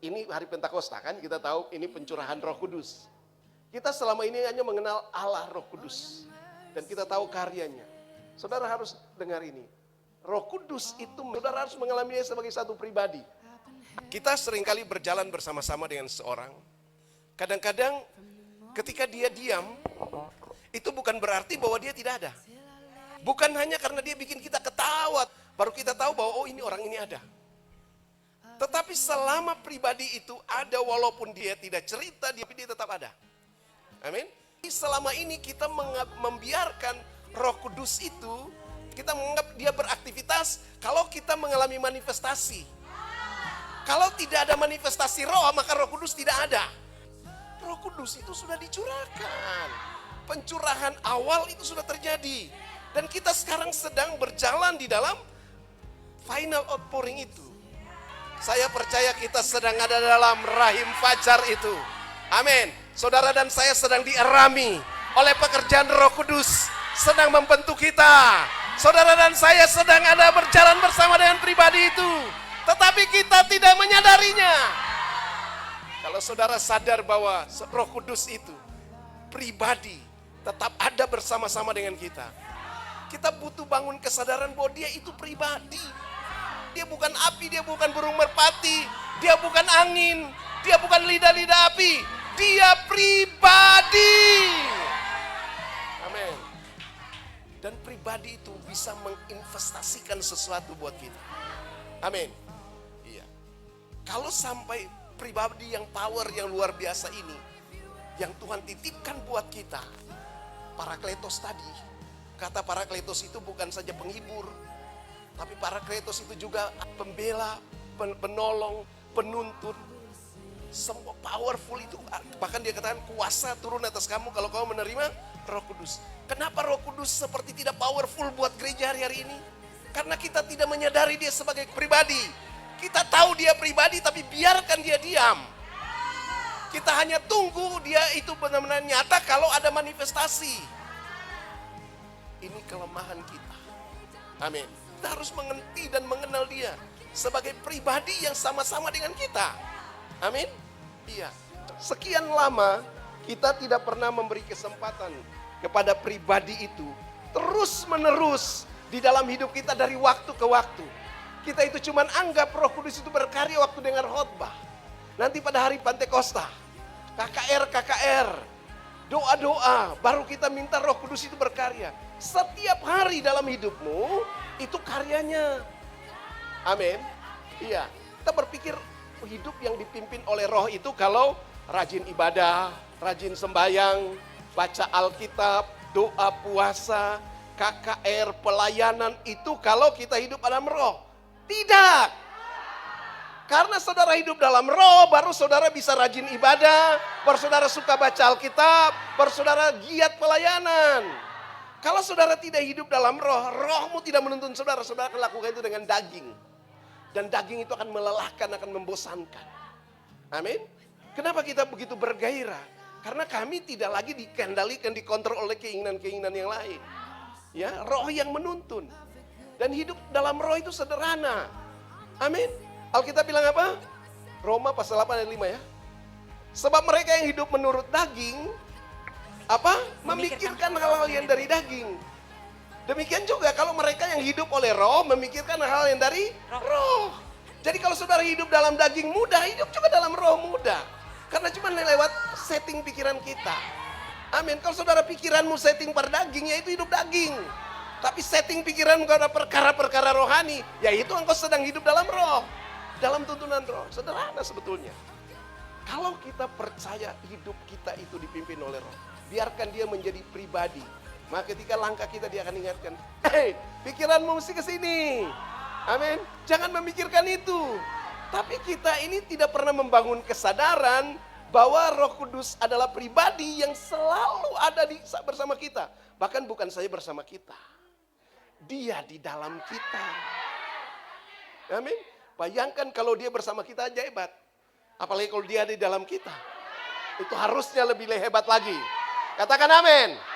Ini hari Pentakosta kan, kita tahu ini pencurahan Roh Kudus. Kita selama ini hanya mengenal Allah Roh Kudus. Dan kita tahu karyanya. Saudara harus dengar ini. Roh Kudus itu, saudara harus mengalaminya sebagai satu pribadi. Kita seringkali berjalan bersama-sama dengan seorang. Kadang-kadang ketika dia diam, itu bukan berarti bahwa dia tidak ada. Bukan hanya karena dia bikin kita ketawa, baru kita tahu bahwa oh ini orang ini ada. Tetapi selama pribadi itu ada, walaupun dia tidak cerita, dia tetap ada. Amin. Selama ini kita membiarkan Roh Kudus itu, kita menganggap dia beraktivitas kalau kita mengalami manifestasi. Kalau tidak ada manifestasi roh, maka Roh Kudus tidak ada. Roh Kudus itu sudah dicurahkan. Pencurahan awal itu sudah terjadi. Dan kita sekarang sedang berjalan di dalam final outpouring itu. Saya percaya kita sedang ada dalam rahim fajar itu. Amin. Saudara dan saya sedang dierami oleh pekerjaan Roh Kudus. Sedang membentuk kita. Saudara dan saya sedang ada berjalan bersama dengan pribadi itu. Tetapi kita tidak menyadarinya. Kalau saudara sadar bahwa Roh Kudus itu pribadi, tetap ada bersama-sama dengan kita. Kita butuh bangun kesadaran bahwa dia itu pribadi. Dia bukan api, dia bukan burung merpati, dia bukan angin, dia bukan lidah-lidah api, dia pribadi. Amin. Dan pribadi itu bisa menginvestasikan sesuatu buat kita. Amin. Iya. Kalau sampai pribadi yang power yang luar biasa ini, yang Tuhan titipkan buat kita, Parakletos tadi, kata Parakletos itu bukan saja penghibur, tapi Parakletos itu juga pembela, penolong, penuntun. Semua powerful itu. Bahkan dia katakan kuasa turun atas kamu kalau kamu menerima Roh Kudus. Kenapa Roh Kudus seperti tidak powerful buat gereja hari-hari ini? Karena kita tidak menyadari dia sebagai pribadi. Kita tahu dia pribadi tapi biarkan dia diam. Kita hanya tunggu dia itu benar-benar nyata kalau ada manifestasi. Ini kelemahan kita. Amin. Kita harus mengerti dan mengenal dia sebagai pribadi yang sama-sama dengan kita. Amin. Iya. Sekian lama kita tidak pernah memberi kesempatan kepada pribadi itu terus menerus di dalam hidup kita dari waktu ke waktu. Kita itu cuman anggap Roh Kudus itu berkarya waktu dengar khotbah. Nanti pada hari Pentakosta, KKR, doa-doa, baru kita minta Roh Kudus itu berkarya. Setiap hari dalam hidupmu itu karyanya. Amin. Iya. Kita berpikir hidup yang dipimpin oleh Roh itu kalau rajin ibadah, rajin sembahyang, baca Alkitab, doa puasa, KKR, pelayanan itu kalau kita hidup dalam Roh. Tidak. Karena saudara hidup dalam Roh, baru saudara bisa rajin ibadah, baru saudara suka baca Alkitab, baru saudara giat pelayanan. Kalau saudara tidak hidup dalam Roh, Rohmu tidak menuntun saudara, saudara akan lakukan itu dengan daging. Dan daging itu akan melelahkan, akan membosankan. Amin. Kenapa kita begitu bergairah? Karena kami tidak lagi dikendalikan, dikontrol oleh keinginan-keinginan yang lain. Ya, Roh yang menuntun. Dan hidup dalam Roh itu sederhana. Amin. Alkitab bilang apa? Roma pasal 8 ayat 5 ya. Sebab mereka yang hidup menurut daging, memikirkan hal-hal yang dari daging. Demikian juga kalau mereka yang hidup oleh Roh memikirkan hal yang dari Roh. Jadi kalau saudara hidup dalam daging muda, hidup juga dalam Roh muda. Karena cuma lewat setting pikiran kita. Amin. Kalau saudara pikiranmu setting per daging, ya itu hidup daging. Tapi setting pikiran kepada perkara-perkara rohani, yaitu engkau sedang hidup dalam Roh. Dalam tuntunan Roh. Sederhana sebetulnya. Kalau kita percaya hidup kita itu dipimpin oleh Roh, biarkan dia menjadi pribadi. Maka ketika langkah kita dia akan ingatkan, pikiranmu mesti ke sini. Amin. Jangan memikirkan itu. Tapi kita ini tidak pernah membangun kesadaran bahwa Roh Kudus adalah pribadi yang selalu ada bersama kita. Bahkan bukan saja bersama kita. Dia di dalam kita. Amin. Bayangkan kalau dia bersama kita aja hebat. Apalagi kalau dia di dalam kita. Itu harusnya lebih hebat lagi. Katakan amin.